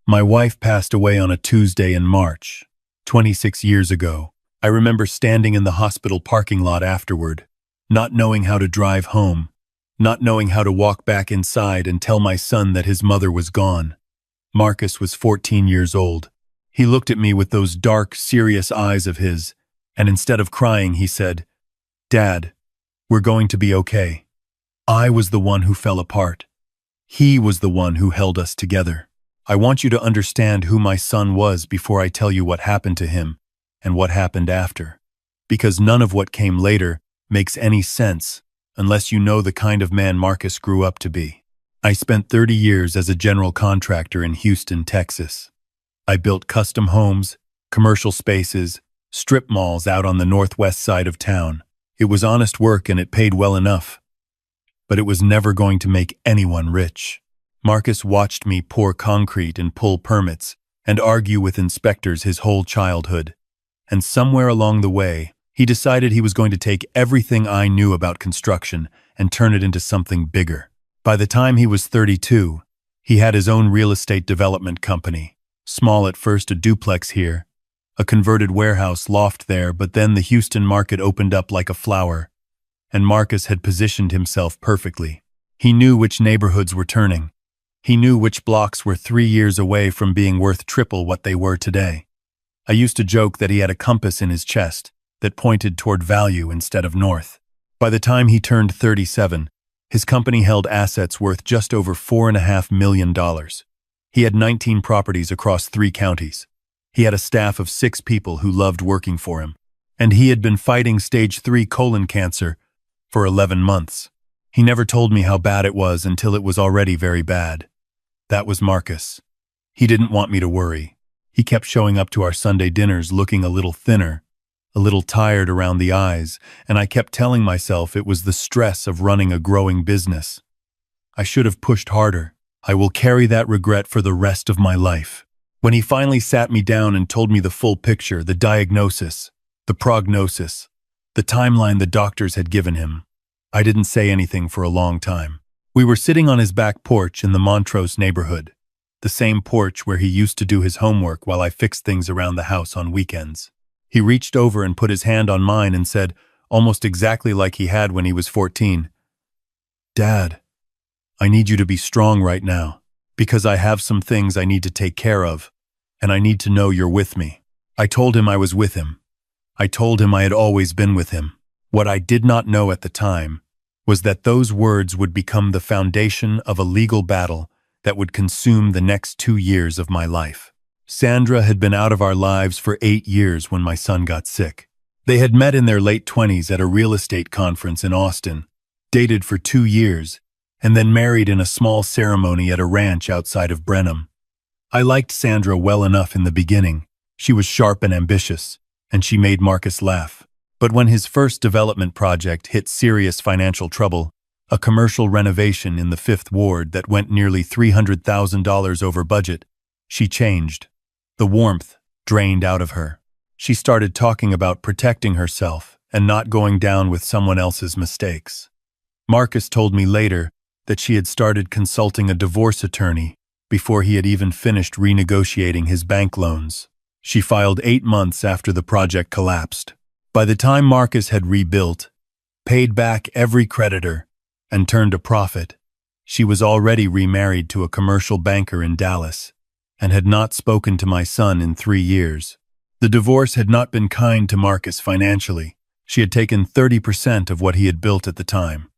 My wife passed away on a Tuesday in March, 26 years ago. I remember standing in the hospital parking lot afterward, not knowing how to drive home, not knowing how to walk back inside and tell my son that his mother was gone. Marcus was 14 years old. He looked at me with those dark, serious eyes of his, and instead of crying, he said, "Dad, we're going to be okay." I was the one who fell apart. He was the one who held us together. I want you to understand who my son was before I tell you what happened to him and what happened after, because none of what came later makes any sense unless you know the kind of man Marcus grew up to be. I spent 30 years as a general contractor in Houston, Texas. I built custom homes, commercial spaces, strip malls out on the northwest side of town. It was honest work and it paid well enough, but it was never going to make anyone rich. Marcus watched me pour concrete and pull permits and argue with inspectors his whole childhood. And somewhere along the way, he decided he was going to take everything I knew about construction and turn it into something bigger. By the time he was 32, he had his own real estate development company. Small at first, a duplex here, a converted warehouse loft there, but then the Houston market opened up like a flower, and Marcus had positioned himself perfectly. He knew which neighborhoods were turning. He knew which blocks were 3 years away from being worth triple what they were today. I used to joke that he had a compass in his chest that pointed toward value instead of north. By the time he turned 37, his company held assets worth just over $4.5 million. He had 19 properties across 3 counties. He had a staff of 6 people who loved working for him. And he had been fighting stage 3 colon cancer for 11 months. He never told me how bad it was until it was already very bad. That was Marcus. He didn't want me to worry. He kept showing up to our Sunday dinners looking a little thinner, a little tired around the eyes, and I kept telling myself it was the stress of running a growing business. I should have pushed harder. I will carry that regret for the rest of my life. When he finally sat me down and told me the full picture, the diagnosis, the prognosis, the timeline the doctors had given him, I didn't say anything for a long time. We were sitting on his back porch in the Montrose neighborhood, the same porch where he used to do his homework while I fixed things around the house on weekends. He reached over and put his hand on mine and said, almost exactly like he had when he was 14, "Dad, I need you to be strong right now, because I have some things I need to take care of, and I need to know you're with me." I told him I was with him. I told him I had always been with him. What I did not know at the time was that those words would become the foundation of a legal battle that would consume the next 2 years of my life. Sandra had been out of our lives for 8 years when my son got sick. They had met in their late 20s at a real estate conference in Austin, dated for 2 years, and then married in a small ceremony at a ranch outside of Brenham. I liked Sandra well enough in the beginning. She was sharp and ambitious, and she made Marcus laugh. But when his first development project hit serious financial trouble, a commercial renovation in the 5th Ward that went nearly $300,000 over budget, she changed. The warmth drained out of her. She started talking about protecting herself and not going down with someone else's mistakes. Marcus told me later that she had started consulting a divorce attorney before he had even finished renegotiating his bank loans. She filed 8 months after the project collapsed. By the time Marcus had rebuilt, paid back every creditor, and turned a profit, she was already remarried to a commercial banker in Dallas and had not spoken to my son in 3 years. The divorce had not been kind to Marcus financially. She had taken 30% of what he had built at the time,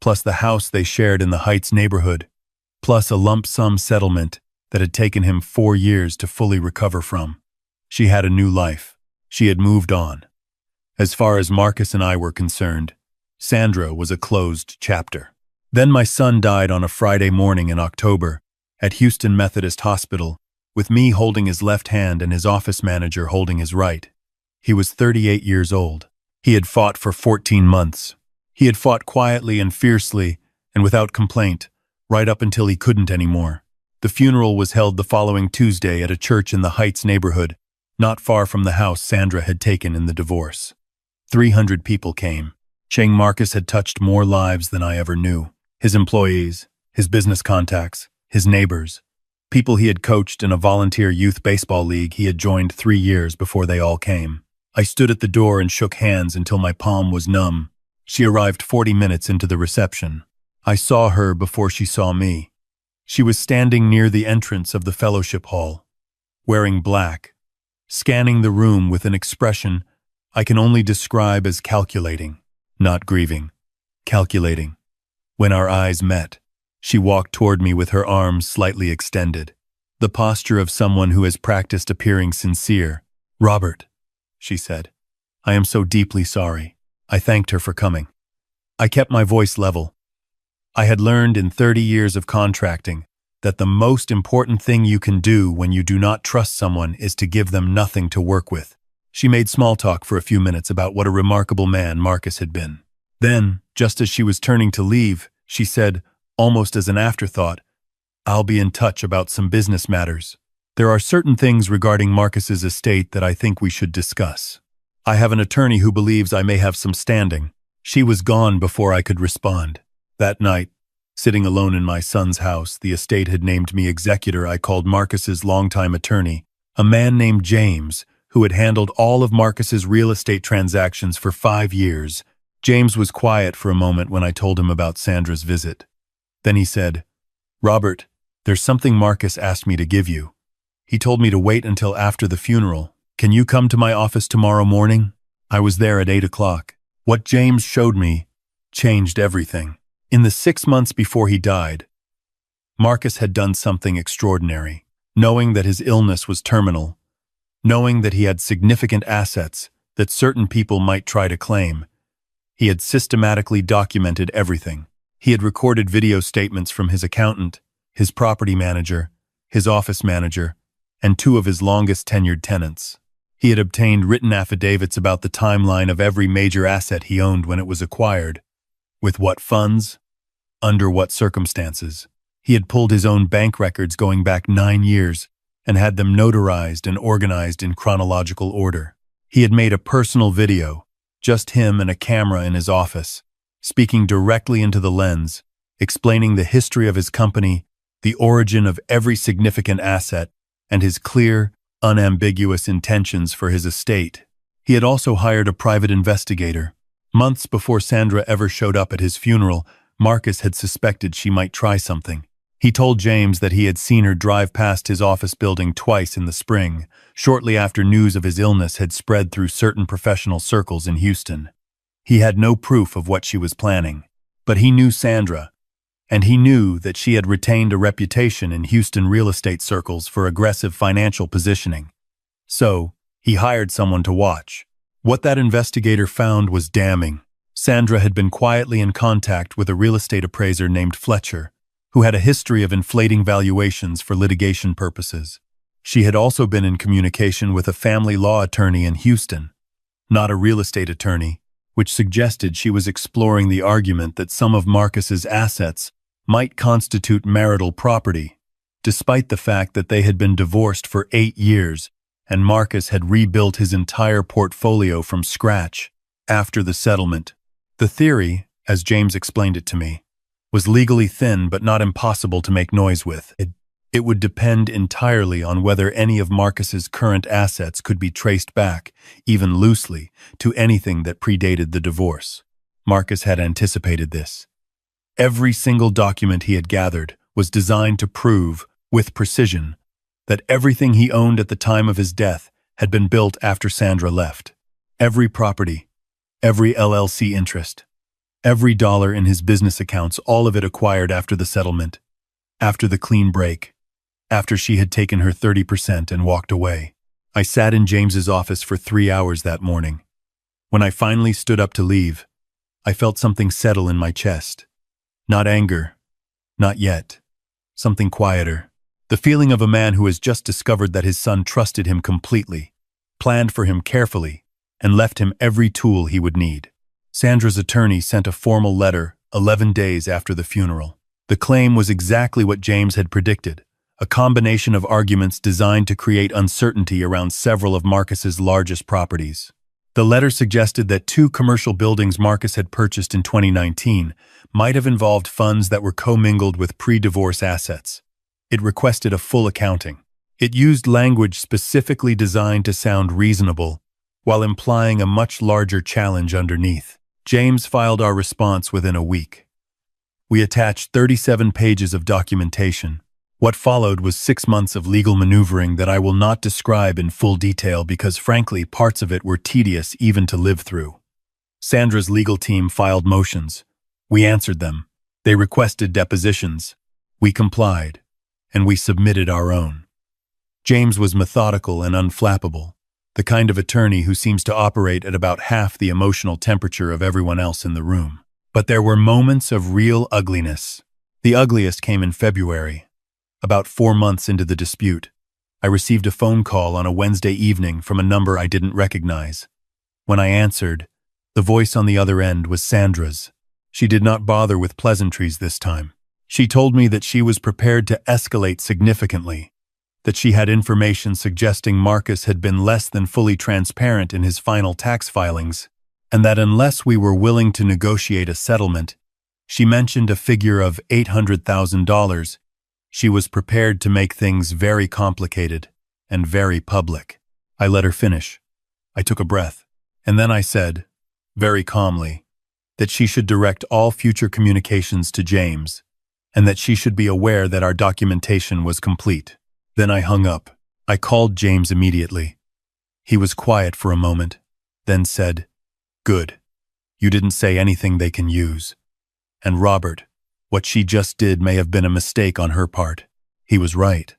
plus the house they shared in the Heights neighborhood, plus a lump sum settlement that had taken him 4 years to fully recover from. She had a new life. She had moved on. As far as Marcus and I were concerned, Sandra was a closed chapter. Then my son died on a Friday morning in October at Houston Methodist Hospital, with me holding his left hand and his office manager holding his right. He was 38 years old. He had fought for 14 months. He had fought quietly and fiercely and without complaint, right up until he couldn't anymore. The funeral was held the following Tuesday at a church in the Heights neighborhood, not far from the house Sandra had taken in the divorce. 300 people came. Chang Marcus had touched more lives than I ever knew. His employees, his business contacts, his neighbors. People he had coached in a volunteer youth baseball league he had joined 3 years before they all came. I stood at the door and shook hands until my palm was numb. She arrived 40 minutes into the reception. I saw her before she saw me. She was standing near the entrance of the fellowship hall, wearing black, scanning the room with an expression I can only describe as calculating, not grieving. Calculating. When our eyes met, she walked toward me with her arms slightly extended, the posture of someone who has practiced appearing sincere. "Robert," she said, "I am so deeply sorry." I thanked her for coming. I kept my voice level. I had learned in 30 years of contracting that the most important thing you can do when you do not trust someone is to give them nothing to work with. She made small talk for a few minutes about what a remarkable man Marcus had been. Then, just as she was turning to leave, she said, almost as an afterthought, "I'll be in touch about some business matters. There are certain things regarding Marcus's estate that I think we should discuss. I have an attorney who believes I may have some standing." She was gone before I could respond. That night, sitting alone in my son's house, the estate had named me executor. I called Marcus's longtime attorney, a man named James, who had handled all of Marcus's real estate transactions for 5 years. James was quiet for a moment when I told him about Sandra's visit. Then he said, "Robert, there's something Marcus asked me to give you. He told me to wait until after the funeral. Can you come to my office tomorrow morning?" I was there at 8 o'clock. What James showed me changed everything. In the 6 months before he died, Marcus had done something extraordinary. Knowing that his illness was terminal, knowing that he had significant assets that certain people might try to claim, he had systematically documented everything. He had recorded video statements from his accountant, his property manager, his office manager, and 2 of his longest tenured tenants. He had obtained written affidavits about the timeline of every major asset he owned when it was acquired, with what funds, under what circumstances. He had pulled his own bank records going back 9 years and had them notarized and organized in chronological order. He had made a personal video, just him and a camera in his office, speaking directly into the lens, explaining the history of his company, the origin of every significant asset, and his clear, unambiguous intentions for his estate. He had also hired a private investigator. Months before Sandra ever showed up at his funeral, Marcus had suspected she might try something. He told James that he had seen her drive past his office building twice in the spring, shortly after news of his illness had spread through certain professional circles in Houston. He had no proof of what she was planning, but he knew Sandra, and he knew that she had retained a reputation in Houston real estate circles for aggressive financial positioning. So, he hired someone to watch. What that investigator found was damning. Sandra had been quietly in contact with a real estate appraiser named Fletcher, who had a history of inflating valuations for litigation purposes. She had also been in communication with a family law attorney in Houston, not a real estate attorney, which suggested she was exploring the argument that some of Marcus's assets might constitute marital property, despite the fact that they had been divorced for 8 years and Marcus had rebuilt his entire portfolio from scratch after the settlement. The theory, as James explained it to me, was legally thin but not impossible to make noise with. It would depend entirely on whether any of Marcus's current assets could be traced back, even loosely, to anything that predated the divorce. Marcus had anticipated this. Every single document he had gathered was designed to prove, with precision, that everything he owned at the time of his death had been built after Sandra left. Every property, every LLC interest, every dollar in his business accounts, all of it acquired after the settlement, after the clean break, after she had taken her 30% and walked away. I sat in James's office for 3 hours that morning. When I finally stood up to leave, I felt something settle in my chest. Not anger, not yet. Something quieter. The feeling of a man who has just discovered that his son trusted him completely, planned for him carefully, and left him every tool he would need. Sandra's attorney sent a formal letter 11 days after the funeral. The claim was exactly what James had predicted, a combination of arguments designed to create uncertainty around several of Marcus's largest properties. The letter suggested that 2 commercial buildings Marcus had purchased in 2019 might have involved funds that were commingled with pre-divorce assets, It requested a full accounting. It used language specifically designed to sound reasonable, while implying a much larger challenge underneath. James filed our response within a week. We attached 37 pages of documentation. What followed was 6 months of legal maneuvering that I will not describe in full detail because, frankly, parts of it were tedious even to live through. Sandra's legal team filed motions. We answered them. They requested depositions. We complied, and we submitted our own. James was methodical and unflappable, the kind of attorney who seems to operate at about half the emotional temperature of everyone else in the room. But there were moments of real ugliness. The ugliest came in February. About 4 months into the dispute, I received a phone call on a Wednesday evening from a number I didn't recognize. When I answered, the voice on the other end was Sandra's. She did not bother with pleasantries this time. She told me that she was prepared to escalate significantly, that she had information suggesting Marcus had been less than fully transparent in his final tax filings, and that unless we were willing to negotiate a settlement, she mentioned a figure of $800,000, she was prepared to make things very complicated and very public. I let her finish. I took a breath, and then I said, very calmly, that she should direct all future communications to James, and that she should be aware that our documentation was complete. Then I hung up. I called James immediately. He was quiet for a moment, then said, "Good. You didn't say anything they can use. And Robert, what she just did may have been a mistake on her part." He was right.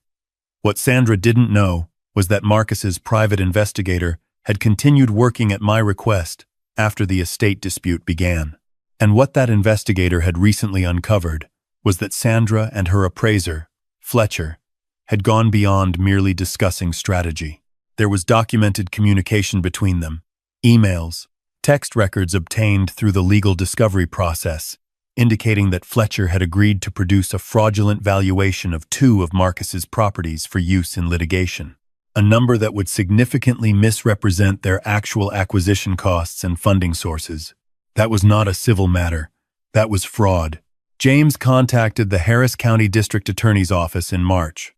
What Sandra didn't know was that Marcus's private investigator had continued working at my request after the estate dispute began. And what that investigator had recently uncovered was that Sandra and her appraiser, Fletcher, had gone beyond merely discussing strategy. There was documented communication between them, emails, text records obtained through the legal discovery process, indicating that Fletcher had agreed to produce a fraudulent valuation of 2 of Marcus's properties for use in litigation, a number that would significantly misrepresent their actual acquisition costs and funding sources. That was not a civil matter. That was fraud. James contacted the Harris County District Attorney's Office in March.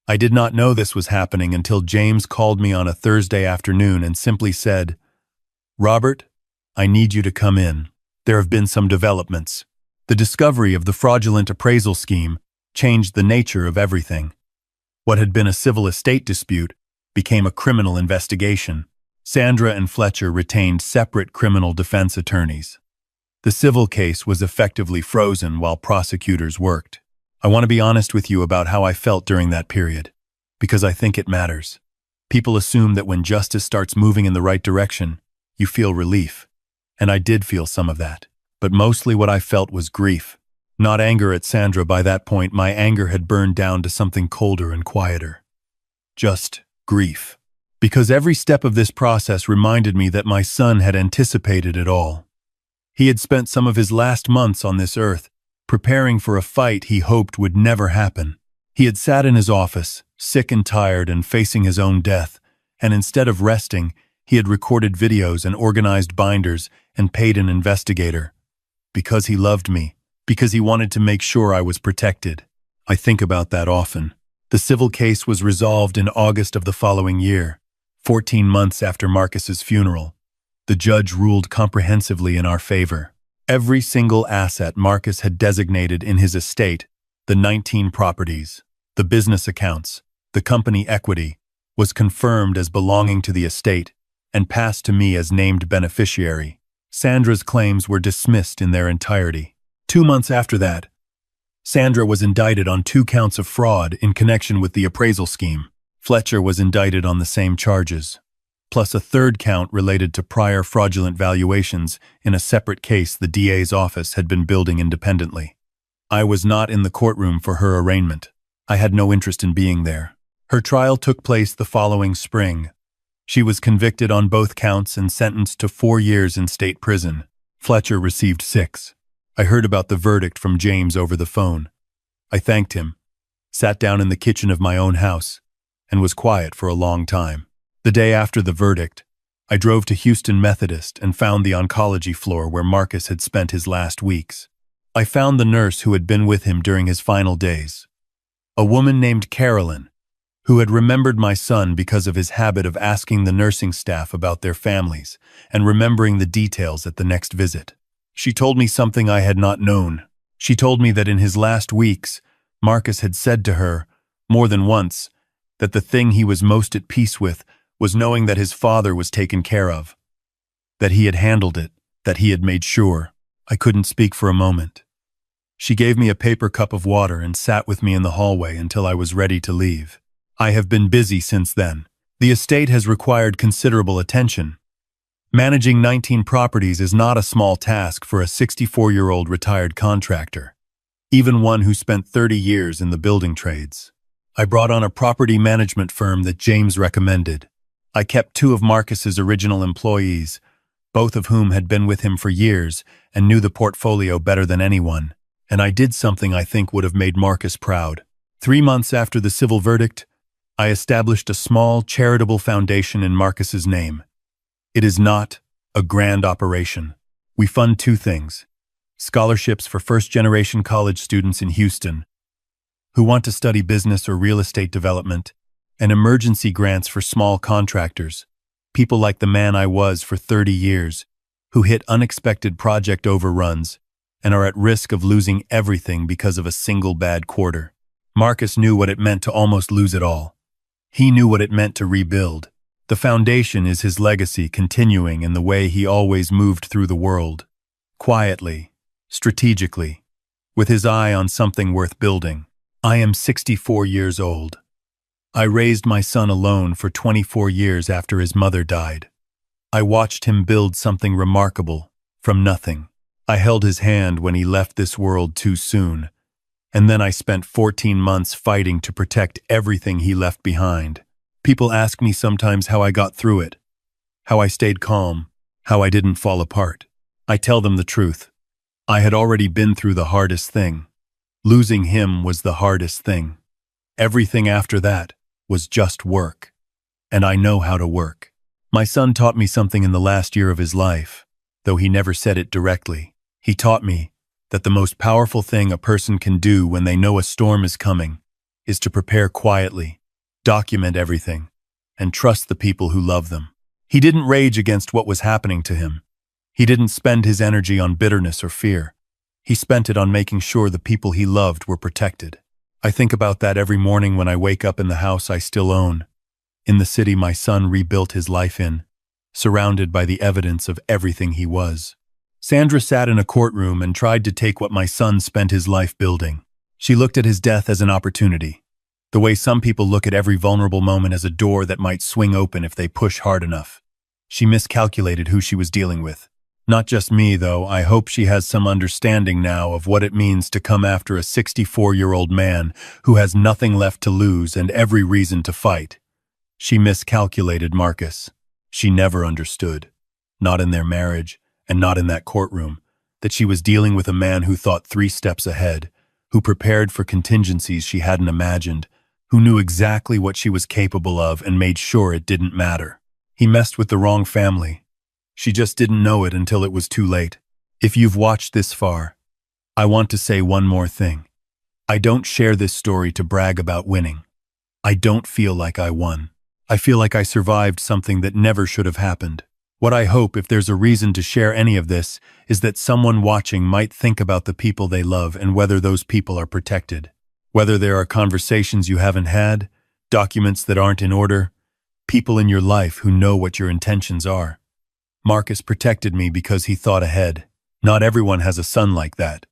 I did not know this was happening until James called me on a Thursday afternoon and simply said, "Robert, I need you to come in. There have been some developments. The discovery of the fraudulent appraisal scheme changed the nature of everything. What had been a civil estate dispute became a criminal investigation. Sandra and Fletcher retained separate criminal defense attorneys. The civil case was effectively frozen while prosecutors worked. I want to be honest with you about how I felt during that period, because I think it matters. People assume that when justice starts moving in the right direction, you feel relief. And I did feel some of that. But mostly what I felt was grief. Not anger at Sandra. By that point, my anger had burned down to something colder and quieter. Just grief. Because every step of this process reminded me that my son had anticipated it all. He had spent some of his last months on this earth, preparing for a fight he hoped would never happen. He had sat in his office, sick and tired and facing his own death, and instead of resting, he had recorded videos and organized binders and paid an investigator. Because he loved me, because he wanted to make sure I was protected. I think about that often. The civil case was resolved in August of the following year, 14 months after Marcus's funeral. The judge ruled comprehensively in our favor. Every single asset Marcus had designated in his estate, the 19 properties, the business accounts, the company equity, was confirmed as belonging to the estate and passed to me as named beneficiary. Sandra's claims were dismissed in their entirety. 2 months after that, Sandra was indicted on 2 counts of fraud in connection with the appraisal scheme. Fletcher was indicted on the same charges, plus a 3rd count related to prior fraudulent valuations in a separate case the DA's office had been building independently. I was not in the courtroom for her arraignment. I had no interest in being there. Her trial took place the following spring. She was convicted on both counts and sentenced to 4 years in state prison. Fletcher received 6. I heard about the verdict from James over the phone. I thanked him, sat down in the kitchen of my own house, and was quiet for a long time. The day after the verdict, I drove to Houston Methodist and found the oncology floor where Marcus had spent his last weeks. I found the nurse who had been with him during his final days. A woman named Carolyn, who had remembered my son because of his habit of asking the nursing staff about their families and remembering the details at the next visit. She told me something I had not known. She told me that in his last weeks, Marcus had said to her, more than once, that the thing he was most at peace with was knowing that his father was taken care of, that he had handled it, that he had made sure. I couldn't speak for a moment. She gave me a paper cup of water and sat with me in the hallway until I was ready to leave. I have been busy since then. The estate has required considerable attention. Managing 19 properties is not a small task for a 64-year-old retired contractor, even one who spent 30 years in the building trades. I brought on a property management firm that James recommended. I kept 2 of Marcus's original employees, both of whom had been with him for years and knew the portfolio better than anyone. And I did something I think would have made Marcus proud. 3 months after the civil verdict, I established a small, charitable foundation in Marcus's name. It is not a grand operation. We fund 2 things: scholarships for first-generation college students in Houston who want to study business or real estate development, and emergency grants for small contractors, people like the man I was for 30 years, who hit unexpected project overruns and are at risk of losing everything because of a single bad quarter. Marcus knew what it meant to almost lose it all. He knew what it meant to rebuild. The foundation is his legacy continuing in the way he always moved through the world. Quietly, strategically, with his eye on something worth building. I am 64 years old. I raised my son alone for 24 years after his mother died. I watched him build something remarkable from nothing. I held his hand when he left this world too soon, and then I spent 14 months fighting to protect everything he left behind. People ask me sometimes how I got through it, how I stayed calm, how I didn't fall apart. I tell them the truth. I had already been through the hardest thing. Losing him was the hardest thing. Everything after that was just work. And I know how to work. My son taught me something in the last year of his life, though he never said it directly. He taught me that the most powerful thing a person can do when they know a storm is coming is to prepare quietly, document everything, and trust the people who love them. He didn't rage against what was happening to him. He didn't spend his energy on bitterness or fear. He spent it on making sure the people he loved were protected. I think about that every morning when I wake up in the house I still own, in the city my son rebuilt his life in, surrounded by the evidence of everything he was. Sandra sat in a courtroom and tried to take what my son spent his life building. She looked at his death as an opportunity, the way some people look at every vulnerable moment as a door that might swing open if they push hard enough. She miscalculated who she was dealing with. Not just me, though. I hope she has some understanding now of what it means to come after a 64-year-old man who has nothing left to lose and every reason to fight. She miscalculated Marcus. She never understood, not in their marriage and not in that courtroom, that she was dealing with a man who thought 3 steps ahead, who prepared for contingencies she hadn't imagined, who knew exactly what she was capable of and made sure it didn't matter. He messed with the wrong family. She just didn't know it until it was too late. If you've watched this far, I want to say one more thing. I don't share this story to brag about winning. I don't feel like I won. I feel like I survived something that never should have happened. What I hope, if there's a reason to share any of this, is that someone watching might think about the people they love and whether those people are protected. Whether there are conversations you haven't had, documents that aren't in order, people in your life who know what your intentions are. Marcus protected me because he thought ahead. Not everyone has a son like that,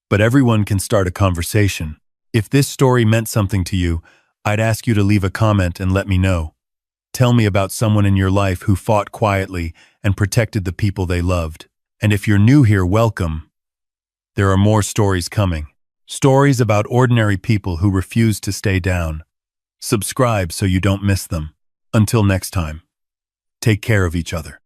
but everyone can start a conversation. If this story meant something to you, I'd ask you to leave a comment and let me know. Tell me about someone in your life who fought quietly and protected the people they loved. And if you're new here, welcome. There are more stories coming. Stories about ordinary people who refuse to stay down. Subscribe so you don't miss them. Until next time, take care of each other.